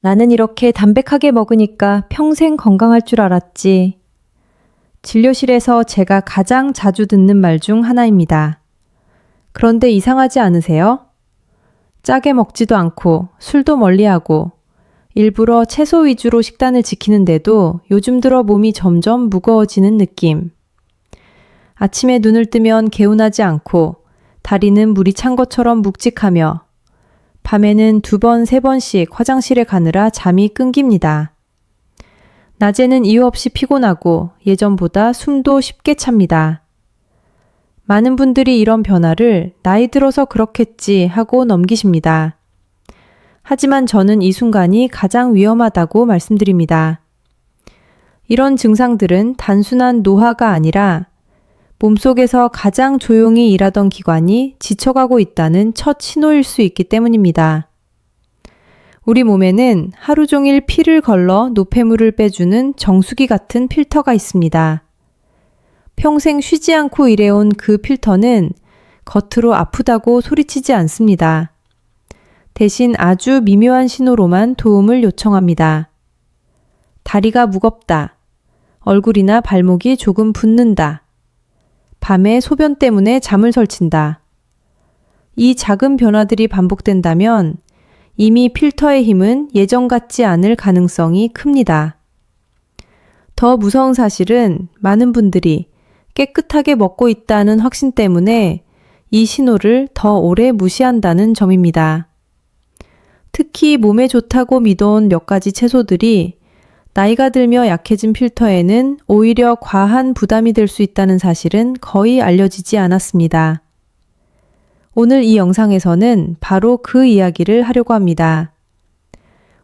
나는 이렇게 담백하게 먹으니까 평생 건강할 줄 알았지. 진료실에서 제가 가장 자주 듣는 말 중 하나입니다. 그런데 이상하지 않으세요? 짜게 먹지도 않고 술도 멀리하고 일부러 채소 위주로 식단을 지키는데도 요즘 들어 몸이 점점 무거워지는 느낌. 아침에 눈을 뜨면 개운하지 않고 다리는 물이 찬 것처럼 묵직하며 밤에는 2번, 3번씩 화장실에 가느라 잠이 끊깁니다. 낮에는 이유 없이 피곤하고 예전보다 숨도 쉽게 찹니다. 많은 분들이 이런 변화를 나이 들어서 그렇겠지 하고 넘기십니다. 하지만 저는 이 순간이 가장 위험하다고 말씀드립니다. 이런 증상들은 단순한 노화가 아니라 몸속에서 가장 조용히 일하던 기관이 지쳐가고 있다는 첫 신호일 수 있기 때문입니다. 우리 몸에는 하루 종일 피를 걸러 노폐물을 빼주는 정수기 같은 필터가 있습니다. 평생 쉬지 않고 일해온 그 필터는 겉으로 아프다고 소리치지 않습니다. 대신 아주 미묘한 신호로만 도움을 요청합니다. 다리가 무겁다. 얼굴이나 발목이 조금 붓는다. 밤에 소변 때문에 잠을 설친다. 이 작은 변화들이 반복된다면 이미 필터의 힘은 예전 같지 않을 가능성이 큽니다. 더 무서운 사실은 많은 분들이 깨끗하게 먹고 있다는 확신 때문에 이 신호를 더 오래 무시한다는 점입니다. 특히 몸에 좋다고 믿어온 몇 가지 채소들이 나이가 들며 약해진 필터에는 오히려 과한 부담이 될 수 있다는 사실은 거의 알려지지 않았습니다. 오늘 이 영상에서는 바로 그 이야기를 하려고 합니다.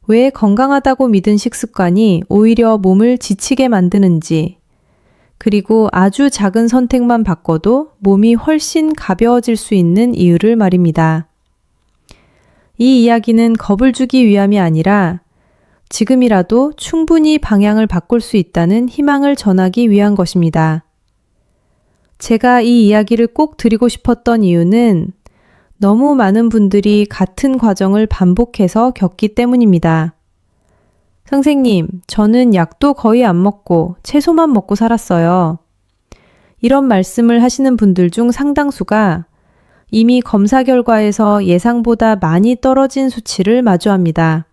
왜 건강하다고 믿은 식습관이 오히려 몸을 지치게 만드는지, 그리고 아주 작은 선택만 바꿔도 몸이 훨씬 가벼워질 수 있는 이유를 말입니다. 이 이야기는 겁을 주기 위함이 아니라 지금이라도 충분히 방향을 바꿀 수 있다는 희망을 전하기 위한 것입니다. 제가 이 이야기를 꼭 드리고 싶었던 이유는 너무 많은 분들이 같은 과정을 반복해서 겪기 때문입니다. 선생님, 저는 약도 거의 안 먹고 채소만 먹고 살았어요. 이런 말씀을 하시는 분들 중 상당수가 이미 검사 결과에서 예상보다 많이 떨어진 수치를 마주합니다.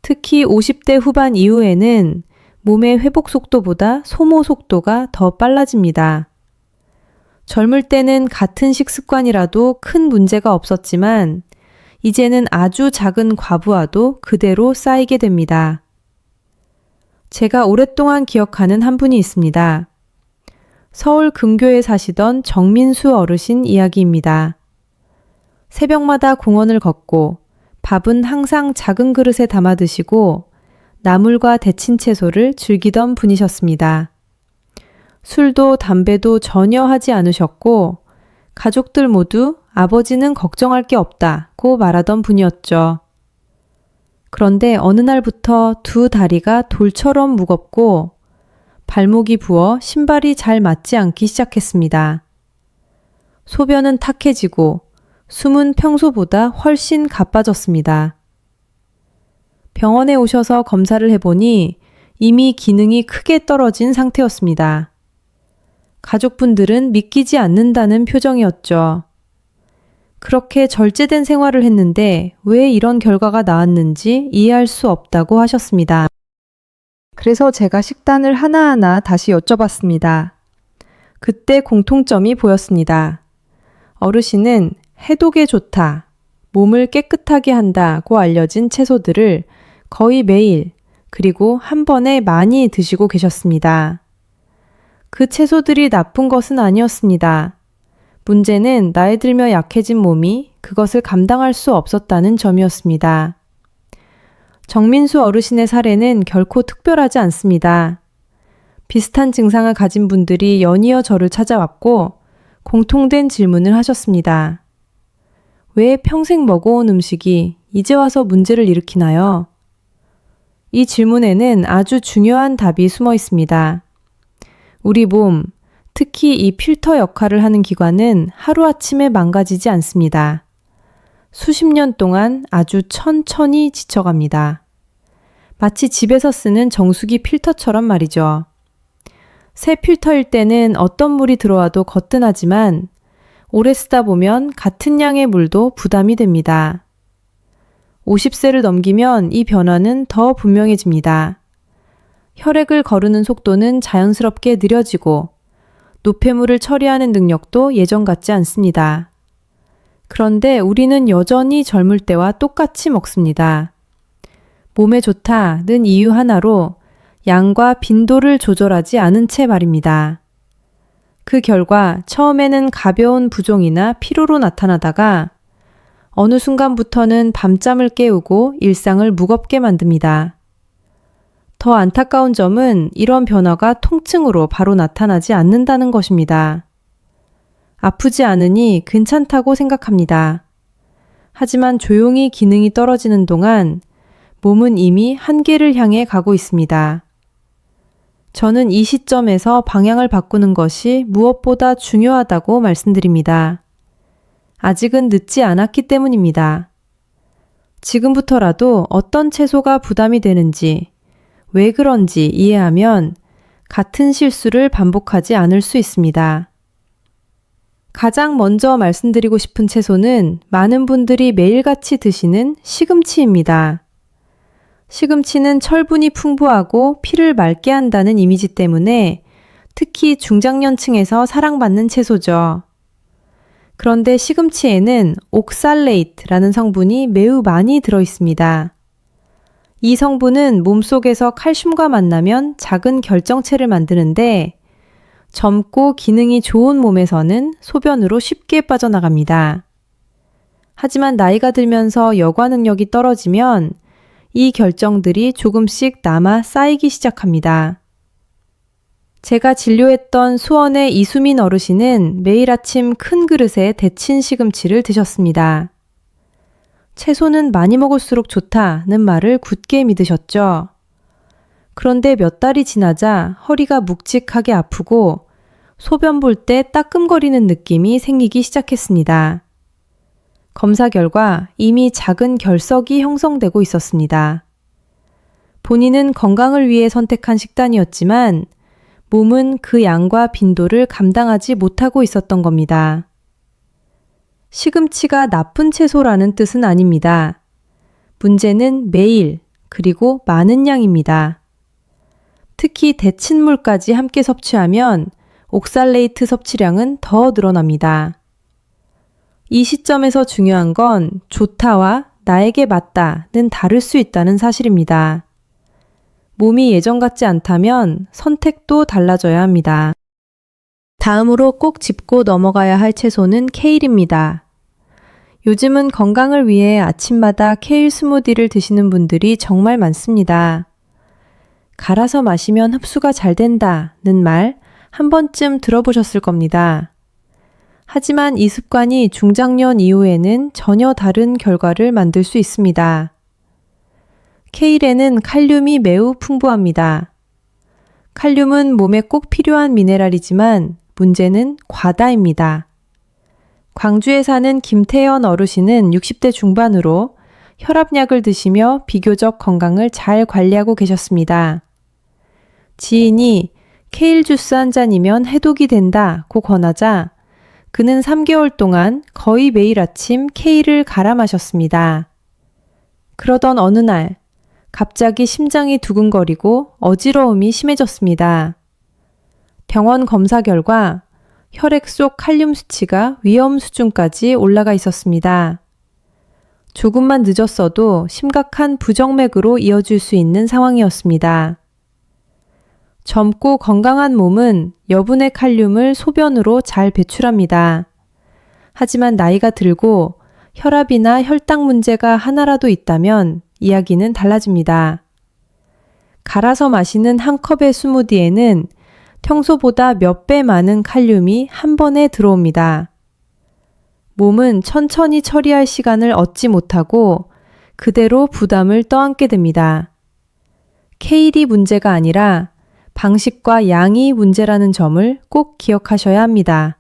특히 50대 후반 이후에는 몸의 회복 속도보다 소모 속도가 더 빨라집니다. 젊을 때는 같은 식습관이라도 큰 문제가 없었지만 이제는 아주 작은 과부하도 그대로 쌓이게 됩니다. 제가 오랫동안 기억하는 한 분이 있습니다. 서울 근교에 사시던 정민수 어르신 이야기입니다. 새벽마다 공원을 걷고 밥은 항상 작은 그릇에 담아 드시고 나물과 데친 채소를 즐기던 분이셨습니다. 술도 담배도 전혀 하지 않으셨고 가족들 모두 아버지는 걱정할 게 없다고 말하던 분이었죠. 그런데 어느 날부터 2 다리가 돌처럼 무겁고 발목이 부어 신발이 잘 맞지 않기 시작했습니다. 소변은 탁해지고 숨은 평소보다 훨씬 가빠졌습니다. 병원에 오셔서 검사를 해보니 이미 기능이 크게 떨어진 상태였습니다. 가족분들은 믿기지 않는다는 표정이었죠. 그렇게 절제된 생활을 했는데 왜 이런 결과가 나왔는지 이해할 수 없다고 하셨습니다. 그래서 제가 식단을 하나하나 다시 여쭤봤습니다. 그때 공통점이 보였습니다. 어르신은 해독에 좋다, 몸을 깨끗하게 한다고 알려진 채소들을 거의 매일 그리고 한 번에 많이 드시고 계셨습니다. 그 채소들이 나쁜 것은 아니었습니다. 문제는 나이 들며 약해진 몸이 그것을 감당할 수 없었다는 점이었습니다. 정민수 어르신의 사례는 결코 특별하지 않습니다. 비슷한 증상을 가진 분들이 연이어 저를 찾아왔고 공통된 질문을 하셨습니다. 왜 평생 먹어온 음식이 이제 와서 문제를 일으키나요? 이 질문에는 아주 중요한 답이 숨어 있습니다. 우리 몸, 특히 이 필터 역할을 하는 기관은 하루아침에 망가지지 않습니다. 수십 년 동안 아주 천천히 지쳐갑니다. 마치 집에서 쓰는 정수기 필터처럼 말이죠. 새 필터일 때는 어떤 물이 들어와도 거뜬하지만 오래 쓰다 보면 같은 양의 물도 부담이 됩니다. 50세를 넘기면 이 변화는 더 분명해집니다. 혈액을 거르는 속도는 자연스럽게 느려지고 노폐물을 처리하는 능력도 예전 같지 않습니다. 그런데 우리는 여전히 젊을 때와 똑같이 먹습니다. 몸에 좋다는 이유 하나로 양과 빈도를 조절하지 않은 채 말입니다. 그 결과 처음에는 가벼운 부종이나 피로로 나타나다가 어느 순간부터는 밤잠을 깨우고 일상을 무겁게 만듭니다. 더 안타까운 점은 이런 변화가 통증으로 바로 나타나지 않는다는 것입니다. 아프지 않으니 괜찮다고 생각합니다. 하지만 조용히 기능이 떨어지는 동안 몸은 이미 한계를 향해 가고 있습니다. 저는 이 시점에서 방향을 바꾸는 것이 무엇보다 중요하다고 말씀드립니다. 아직은 늦지 않았기 때문입니다. 지금부터라도 어떤 채소가 부담이 되는지, 왜 그런지 이해하면 같은 실수를 반복하지 않을 수 있습니다. 가장 먼저 말씀드리고 싶은 채소는 많은 분들이 매일같이 드시는 시금치입니다. 시금치는 철분이 풍부하고 피를 맑게 한다는 이미지 때문에 특히 중장년층에서 사랑받는 채소죠. 그런데 시금치에는 옥살레이트라는 성분이 매우 많이 들어 있습니다. 이 성분은 몸속에서 칼슘과 만나면 작은 결정체를 만드는데 젊고 기능이 좋은 몸에서는 소변으로 쉽게 빠져나갑니다. 하지만 나이가 들면서 여과 능력이 떨어지면 이 결정들이 조금씩 남아 쌓이기 시작합니다. 제가 진료했던 수원의 이수민 어르신은 매일 아침 큰 그릇에 데친 시금치를 드셨습니다. 채소는 많이 먹을수록 좋다는 말을 굳게 믿으셨죠. 그런데 몇 달이 지나자 허리가 묵직하게 아프고 소변 볼 때 따끔거리는 느낌이 생기기 시작했습니다. 검사 결과 이미 작은 결석이 형성되고 있었습니다. 본인은 건강을 위해 선택한 식단이었지만 몸은 그 양과 빈도를 감당하지 못하고 있었던 겁니다. 시금치가 나쁜 채소라는 뜻은 아닙니다. 문제는 매일 그리고 많은 양입니다. 특히 데친 물까지 함께 섭취하면 옥살레이트 섭취량은 더 늘어납니다. 이 시점에서 중요한 건 좋다와 나에게 맞다는 다를 수 있다는 사실입니다. 몸이 예전 같지 않다면 선택도 달라져야 합니다. 다음으로 꼭 짚고 넘어가야 할 채소는 케일입니다. 요즘은 건강을 위해 아침마다 케일 스무디를 드시는 분들이 정말 많습니다. 갈아서 마시면 흡수가 잘 된다는 말 한 번쯤 들어보셨을 겁니다. 하지만 이 습관이 중장년 이후에는 전혀 다른 결과를 만들 수 있습니다. 케일에는 칼륨이 매우 풍부합니다. 칼륨은 몸에 꼭 필요한 미네랄이지만 문제는 과다입니다. 광주에 사는 김태연 어르신은 60대 중반으로 혈압약을 드시며 비교적 건강을 잘 관리하고 계셨습니다. 지인이 케일 주스 한 잔이면 해독이 된다고 권하자 그는 3개월 동안 거의 매일 아침 케일을 갈아 마셨습니다. 그러던 어느 날 갑자기 심장이 두근거리고 어지러움이 심해졌습니다. 병원 검사 결과 혈액 속 칼륨 수치가 위험 수준까지 올라가 있었습니다. 조금만 늦었어도 심각한 부정맥으로 이어질 수 있는 상황이었습니다. 젊고 건강한 몸은 여분의 칼륨을 소변으로 잘 배출합니다. 하지만 나이가 들고 혈압이나 혈당 문제가 하나라도 있다면 이야기는 달라집니다. 갈아서 마시는 한 컵의 스무디에는 평소보다 몇 배 많은 칼륨이 한 번에 들어옵니다. 몸은 천천히 처리할 시간을 얻지 못하고 그대로 부담을 떠안게 됩니다. 케일이 문제가 아니라 방식과 양이 문제라는 점을 꼭 기억하셔야 합니다.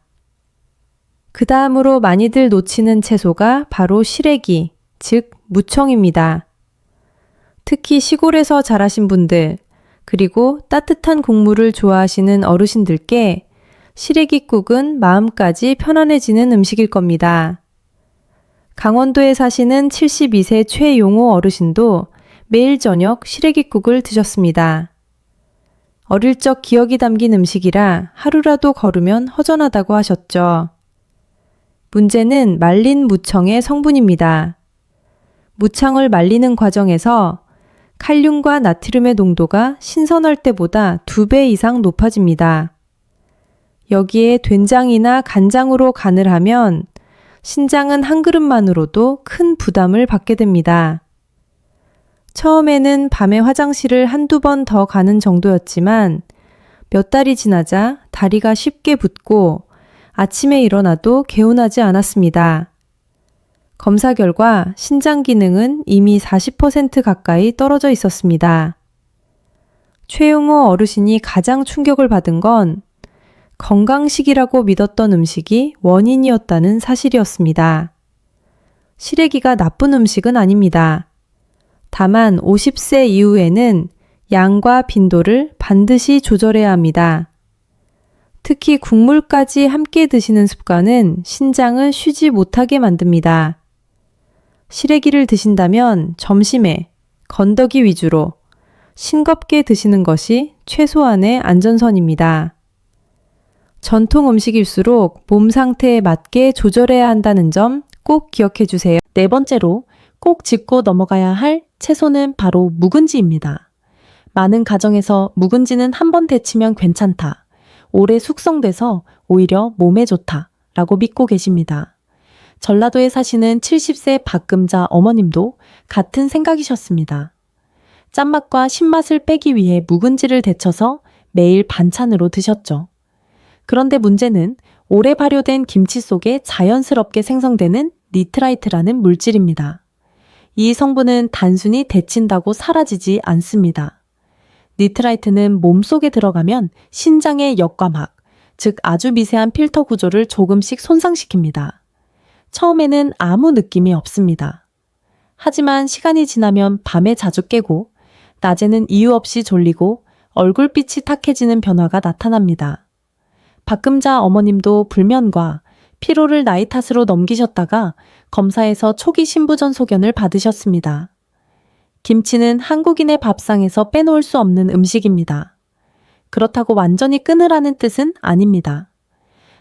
그 다음으로 많이들 놓치는 채소가 바로 시래기, 즉 무청입니다. 특히 시골에서 자라신 분들, 그리고 따뜻한 국물을 좋아하시는 어르신들께 시래기국은 마음까지 편안해지는 음식일 겁니다. 강원도에 사시는 72세 최용호 어르신도 매일 저녁 시래기국을 드셨습니다. 어릴 적 기억이 담긴 음식이라 하루라도 거르면 허전하다고 하셨죠. 문제는 말린 무청의 성분입니다. 무청을 말리는 과정에서 칼륨과 나트륨의 농도가 신선할 때보다 2배 이상 높아집니다. 여기에 된장이나 간장으로 간을 하면 신장은 한 그릇만으로도 큰 부담을 받게 됩니다. 처음에는 밤에 화장실을 한두 번 더 가는 정도였지만 몇 달이 지나자 다리가 쉽게 붓고 아침에 일어나도 개운하지 않았습니다. 검사 결과 신장 기능은 이미 40% 가까이 떨어져 있었습니다. 최용호 어르신이 가장 충격을 받은 건 건강식이라고 믿었던 음식이 원인이었다는 사실이었습니다. 시래기가 나쁜 음식은 아닙니다. 다만 50세 이후에는 양과 빈도를 반드시 조절해야 합니다. 특히 국물까지 함께 드시는 습관은 신장을 쉬지 못하게 만듭니다. 시래기를 드신다면 점심에 건더기 위주로 싱겁게 드시는 것이 최소한의 안전선입니다. 전통 음식일수록 몸 상태에 맞게 조절해야 한다는 점 꼭 기억해 주세요. 네 번째로 꼭 짚고 넘어가야 할 채소는 바로 묵은지입니다. 많은 가정에서 묵은지는 한 번 데치면 괜찮다, 오래 숙성돼서 오히려 몸에 좋다 라고 믿고 계십니다. 전라도에 사시는 70세 박금자 어머님도 같은 생각이셨습니다. 짠맛과 신맛을 빼기 위해 묵은지를 데쳐서 매일 반찬으로 드셨죠. 그런데 문제는 오래 발효된 김치 속에 자연스럽게 생성되는 니트라이트라는 물질입니다. 이 성분은 단순히 데친다고 사라지지 않습니다. 니트라이트는 몸속에 들어가면 신장의 역과막, 즉 아주 미세한 필터 구조를 조금씩 손상시킵니다. 처음에는 아무 느낌이 없습니다. 하지만 시간이 지나면 밤에 자주 깨고 낮에는 이유 없이 졸리고 얼굴빛이 탁해지는 변화가 나타납니다. 박금자 어머님도 불면과 피로를 나이 탓으로 넘기셨다가 검사에서 초기 신부전 소견을 받으셨습니다. 김치는 한국인의 밥상에서 빼놓을 수 없는 음식입니다. 그렇다고 완전히 끊으라는 뜻은 아닙니다.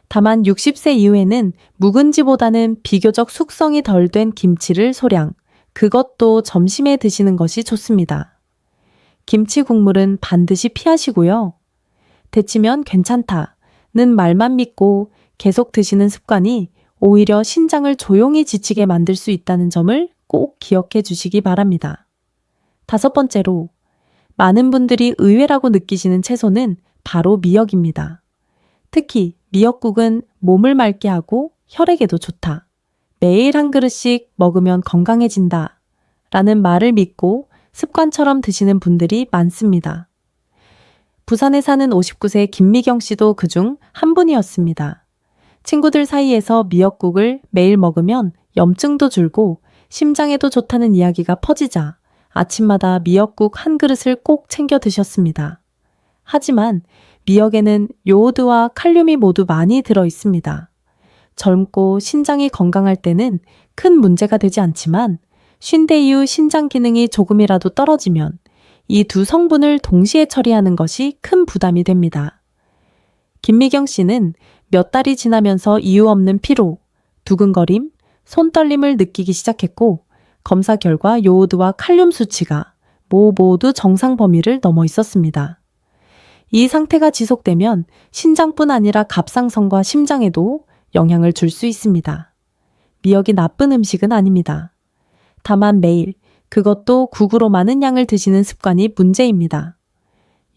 다만 60세 이후에는 묵은지보다는 비교적 숙성이 덜 된 김치를 소량, 그것도 점심에 드시는 것이 좋습니다. 김치 국물은 반드시 피하시고요. 데치면 괜찮다는 말만 믿고 계속 드시는 습관이 오히려 신장을 조용히 지치게 만들 수 있다는 점을 꼭 기억해 주시기 바랍니다. 5번째로, 많은 분들이 의외라고 느끼시는 채소는 바로 미역입니다. 특히 미역국은 몸을 맑게 하고 혈액에도 좋다, 매일 한 그릇씩 먹으면 건강해진다 라는 말을 믿고 습관처럼 드시는 분들이 많습니다. 부산에 사는 59세 김미경 씨도 그중 한 분이었습니다. 친구들 사이에서 미역국을 매일 먹으면 염증도 줄고 심장에도 좋다는 이야기가 퍼지자 아침마다 미역국 한 그릇을 꼭 챙겨 드셨습니다. 하지만 미역에는 요오드와 칼륨이 모두 많이 들어 있습니다. 젊고 신장이 건강할 때는 큰 문제가 되지 않지만 50대 이후 신장 기능이 조금이라도 떨어지면 이 두 성분을 동시에 처리하는 것이 큰 부담이 됩니다. 김미경 씨는 몇 달이 지나면서 이유 없는 피로, 두근거림, 손떨림을 느끼기 시작했고 검사 결과 요오드와 칼륨 수치가 모두 정상 범위를 넘어 있었습니다. 이 상태가 지속되면 신장뿐 아니라 갑상선과 심장에도 영향을 줄 수 있습니다. 미역이 나쁜 음식은 아닙니다. 다만 매일, 그것도 국으로 많은 양을 드시는 습관이 문제입니다.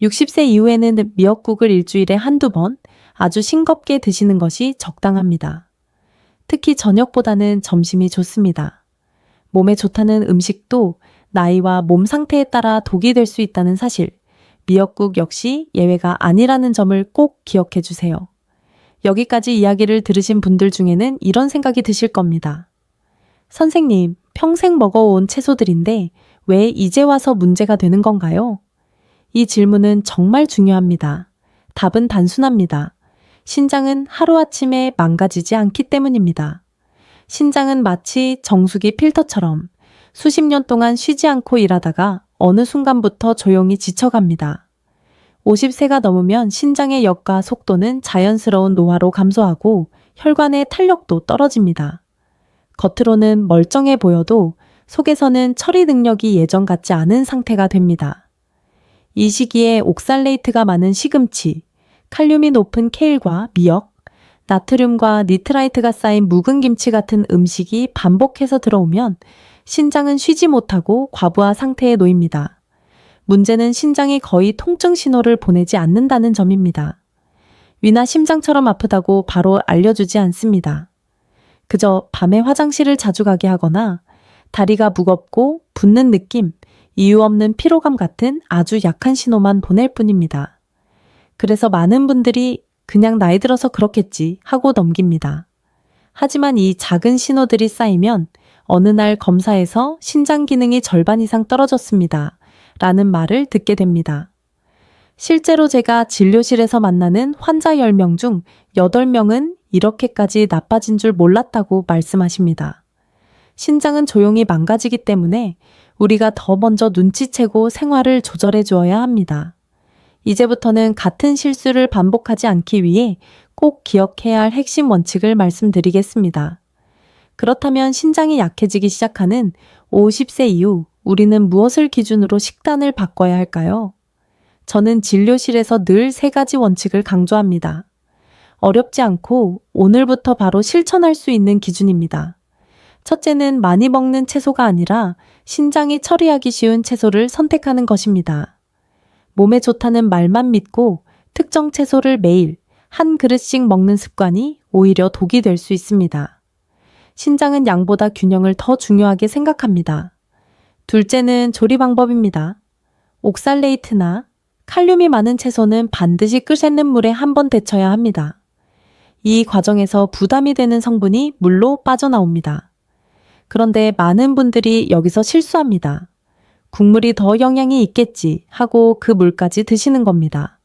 60세 이후에는 미역국을 일주일에 한두 번 아주 싱겁게 드시는 것이 적당합니다. 특히 저녁보다는 점심이 좋습니다. 몸에 좋다는 음식도 나이와 몸 상태에 따라 독이 될 수 있다는 사실, 미역국 역시 예외가 아니라는 점을 꼭 기억해 주세요. 여기까지 이야기를 들으신 분들 중에는 이런 생각이 드실 겁니다. 선생님, 평생 먹어온 채소들인데 왜 이제 와서 문제가 되는 건가요? 이 질문은 정말 중요합니다. 답은 단순합니다. 신장은 하루아침에 망가지지 않기 때문입니다. 신장은 마치 정수기 필터처럼 수십 년 동안 쉬지 않고 일하다가 어느 순간부터 조용히 지쳐갑니다. 50세가 넘으면 신장의 역과 속도는 자연스러운 노화로 감소하고 혈관의 탄력도 떨어집니다. 겉으로는 멀쩡해 보여도 속에서는 처리 능력이 예전 같지 않은 상태가 됩니다. 이 시기에 옥살레이트가 많은 시금치, 칼륨이 높은 케일과 미역, 나트륨과 니트라이트가 쌓인 묵은 김치 같은 음식이 반복해서 들어오면 신장은 쉬지 못하고 과부하 상태에 놓입니다. 문제는 신장이 거의 통증 신호를 보내지 않는다는 점입니다. 위나 심장처럼 아프다고 바로 알려주지 않습니다. 그저 밤에 화장실을 자주 가게 하거나 다리가 무겁고 붓는 느낌, 이유 없는 피로감 같은 아주 약한 신호만 보낼 뿐입니다. 그래서 많은 분들이 그냥 나이 들어서 그렇겠지 하고 넘깁니다. 하지만 이 작은 신호들이 쌓이면 어느 날 검사에서 신장 기능이 절반 이상 떨어졌습니다. 라는 말을 듣게 됩니다. 실제로 제가 진료실에서 만나는 환자 10명 중 8명은 이렇게까지 나빠진 줄 몰랐다고 말씀하십니다. 신장은 조용히 망가지기 때문에 우리가 더 먼저 눈치채고 생활을 조절해 주어야 합니다. 이제부터는 같은 실수를 반복하지 않기 위해 꼭 기억해야 할 핵심 원칙을 말씀드리겠습니다. 그렇다면 신장이 약해지기 시작하는 50세 이후 우리는 무엇을 기준으로 식단을 바꿔야 할까요? 저는 진료실에서 늘 3가지 원칙을 강조합니다. 어렵지 않고 오늘부터 바로 실천할 수 있는 기준입니다. 첫째는 많이 먹는 채소가 아니라 신장이 처리하기 쉬운 채소를 선택하는 것입니다. 몸에 좋다는 말만 믿고 특정 채소를 매일 한 그릇씩 먹는 습관이 오히려 독이 될 수 있습니다. 신장은 양보다 균형을 더 중요하게 생각합니다. 둘째는 조리 방법입니다. 옥살레이트나 칼륨이 많은 채소는 반드시 끓는 물에 한번 데쳐야 합니다. 이 과정에서 부담이 되는 성분이 물로 빠져나옵니다. 그런데 많은 분들이 여기서 실수합니다. 국물이 더 영양이 있겠지 하고 그 물까지 드시는 겁니다.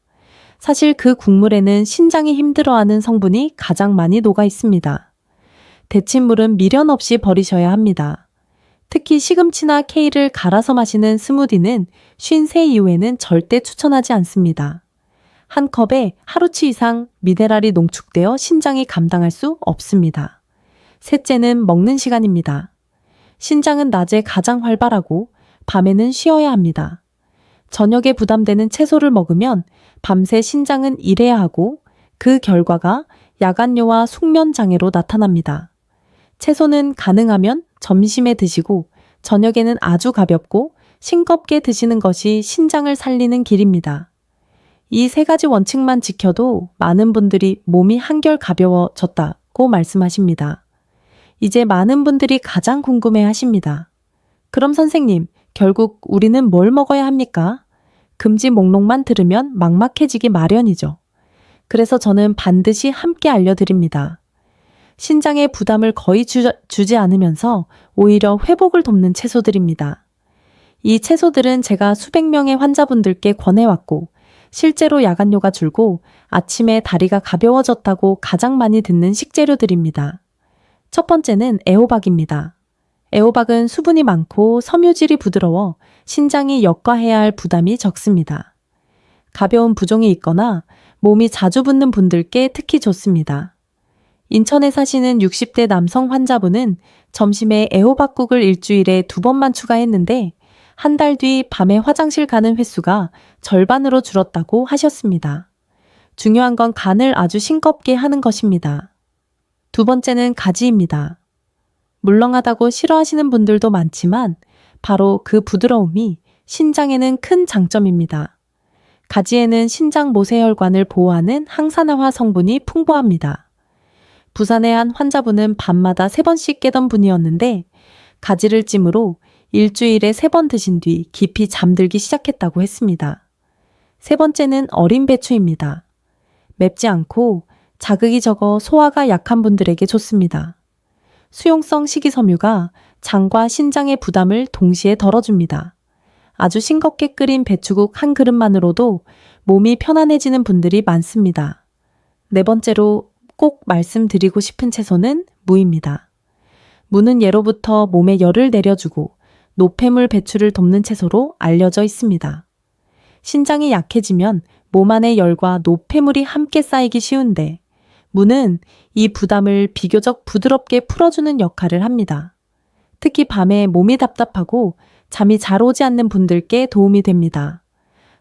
사실 그 국물에는 신장이 힘들어하는 성분이 가장 많이 녹아 있습니다. 데친 물은 미련 없이 버리셔야 합니다. 특히 시금치나 케일을 갈아서 마시는 스무디는 53 이후에는 절대 추천하지 않습니다. 한 컵에 하루치 이상 미네랄이 농축되어 신장이 감당할 수 없습니다. 셋째는 먹는 시간입니다. 신장은 낮에 가장 활발하고 밤에는 쉬어야 합니다. 저녁에 부담되는 채소를 먹으면 밤새 신장은 일해야 하고 그 결과가 야간뇨와 숙면장애로 나타납니다. 채소는 가능하면 점심에 드시고 저녁에는 아주 가볍고 싱겁게 드시는 것이 신장을 살리는 길입니다. 이 3가지 원칙만 지켜도 많은 분들이 몸이 한결 가벼워졌다고 말씀하십니다. 이제 많은 분들이 가장 궁금해 하십니다. 그럼 선생님, 결국 우리는 뭘 먹어야 합니까? 금지 목록만 들으면 막막해지기 마련이죠. 그래서 저는 반드시 함께 알려드립니다. 신장에 부담을 거의 주지 않으면서 오히려 회복을 돕는 채소들입니다. 이 채소들은 제가 수백 명의 환자분들께 권해왔고 실제로 야간뇨가 줄고 아침에 다리가 가벼워졌다고 가장 많이 듣는 식재료들입니다. 첫 번째는 애호박입니다. 애호박은 수분이 많고 섬유질이 부드러워 신장이 역과해야 할 부담이 적습니다. 가벼운 부종이 있거나 몸이 자주 붓는 분들께 특히 좋습니다. 인천에 사시는 60대 남성 환자분은 점심에 애호박국을 일주일에 2번만 추가했는데 한 달 뒤 밤에 화장실 가는 횟수가 절반으로 줄었다고 하셨습니다. 중요한 건 간을 아주 싱겁게 하는 것입니다. 두 번째는 가지입니다. 물렁하다고 싫어하시는 분들도 많지만 바로 그 부드러움이 신장에는 큰 장점입니다. 가지에는 신장 모세혈관을 보호하는 항산화화 성분이 풍부합니다. 부산의 한 환자분은 밤마다 3번씩 깨던 분이었는데 가지를 찜으로 일주일에 3번 드신 뒤 깊이 잠들기 시작했다고 했습니다. 세 번째는 어린 배추입니다. 맵지 않고 자극이 적어 소화가 약한 분들에게 좋습니다. 수용성 식이섬유가 장과 신장의 부담을 동시에 덜어줍니다. 아주 싱겁게 끓인 배추국 한 그릇만으로도 몸이 편안해지는 분들이 많습니다. 네 번째로 꼭 말씀드리고 싶은 채소는 무입니다. 무는 예로부터 몸에 열을 내려주고 노폐물 배출을 돕는 채소로 알려져 있습니다. 신장이 약해지면 몸 안의 열과 노폐물이 함께 쌓이기 쉬운데 무는 이 부담을 비교적 부드럽게 풀어주는 역할을 합니다. 특히 밤에 몸이 답답하고 잠이 잘 오지 않는 분들께 도움이 됩니다.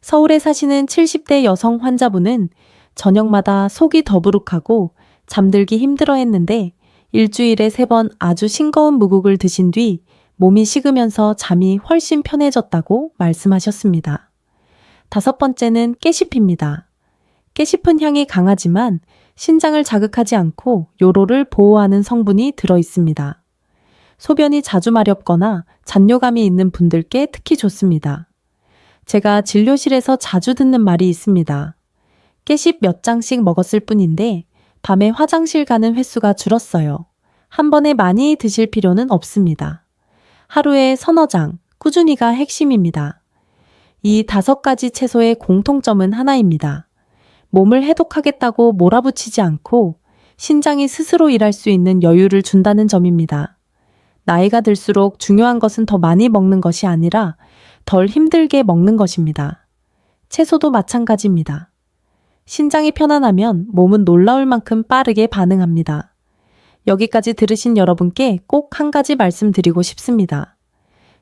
서울에 사시는 70대 여성 환자분은 저녁마다 속이 더부룩하고 잠들기 힘들어 했는데 일주일에 3번 아주 싱거운 무국을 드신 뒤 몸이 식으면서 잠이 훨씬 편해졌다고 말씀하셨습니다. 5번째는 깨씹입니다. 깨씹은 향이 강하지만 신장을 자극하지 않고 요로를 보호하는 성분이 들어 있습니다. 소변이 자주 마렵거나 잔뇨감이 있는 분들께 특히 좋습니다. 제가 진료실에서 자주 듣는 말이 있습니다. 깨씹 몇 장씩 먹었을 뿐인데 밤에 화장실 가는 횟수가 줄었어요. 한 번에 많이 드실 필요는 없습니다. 하루에 3-4장, 꾸준히가 핵심입니다. 이 5가지 채소의 공통점은 하나입니다. 몸을 해독하겠다고 몰아붙이지 않고 신장이 스스로 일할 수 있는 여유를 준다는 점입니다. 나이가 들수록 중요한 것은 더 많이 먹는 것이 아니라 덜 힘들게 먹는 것입니다. 채소도 마찬가지입니다. 신장이 편안하면 몸은 놀라울 만큼 빠르게 반응합니다. 여기까지 들으신 여러분께 꼭 한 가지 말씀드리고 싶습니다.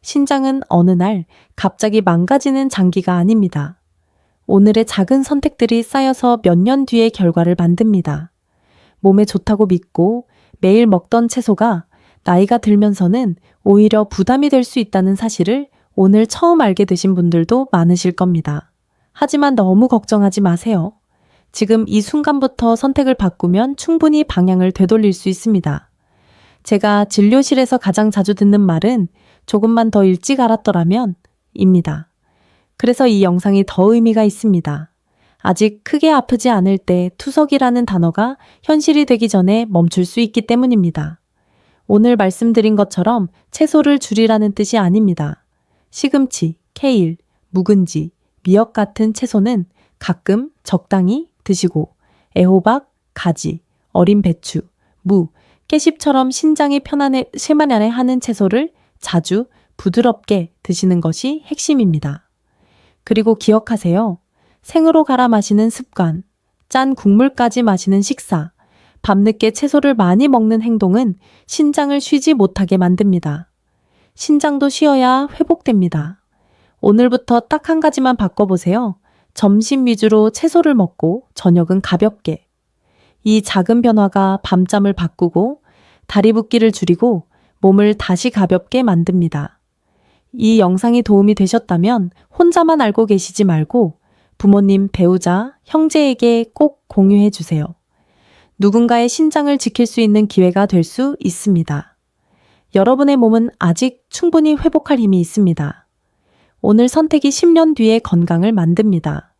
신장은 어느 날 갑자기 망가지는 장기가 아닙니다. 오늘의 작은 선택들이 쌓여서 몇 년 뒤의 결과를 만듭니다. 몸에 좋다고 믿고 매일 먹던 채소가 나이가 들면서는 오히려 부담이 될 수 있다는 사실을 오늘 처음 알게 되신 분들도 많으실 겁니다. 하지만 너무 걱정하지 마세요. 지금 이 순간부터 선택을 바꾸면 충분히 방향을 되돌릴 수 있습니다. 제가 진료실에서 가장 자주 듣는 말은 조금만 더 일찍 알았더라면 입니다. 그래서 이 영상이 더 의미가 있습니다. 아직 크게 아프지 않을 때 투석이라는 단어가 현실이 되기 전에 멈출 수 있기 때문입니다. 오늘 말씀드린 것처럼 채소를 줄이라는 뜻이 아닙니다. 시금치, 케일, 묵은지, 미역 같은 채소는 가끔 적당히 드시고 애호박, 가지, 어린 배추, 무, 깨씹처럼 신장이 편안해 하는 채소를 자주 부드럽게 드시는 것이 핵심입니다. 그리고 기억하세요. 생으로 갈아 마시는 습관, 짠 국물까지 마시는 식사, 밤늦게 채소를 많이 먹는 행동은 신장을 쉬지 못하게 만듭니다. 신장도 쉬어야 회복됩니다. 오늘부터 딱 한 가지만 바꿔보세요. 점심 위주로 채소를 먹고 저녁은 가볍게. 이 작은 변화가 밤잠을 바꾸고 다리 붓기를 줄이고 몸을 다시 가볍게 만듭니다. 이 영상이 도움이 되셨다면 혼자만 알고 계시지 말고 부모님, 배우자, 형제에게 꼭 공유해 주세요. 누군가의 신장을 지킬 수 있는 기회가 될 수 있습니다. 여러분의 몸은 아직 충분히 회복할 힘이 있습니다. 오늘 선택이 10년 뒤의 건강을 만듭니다.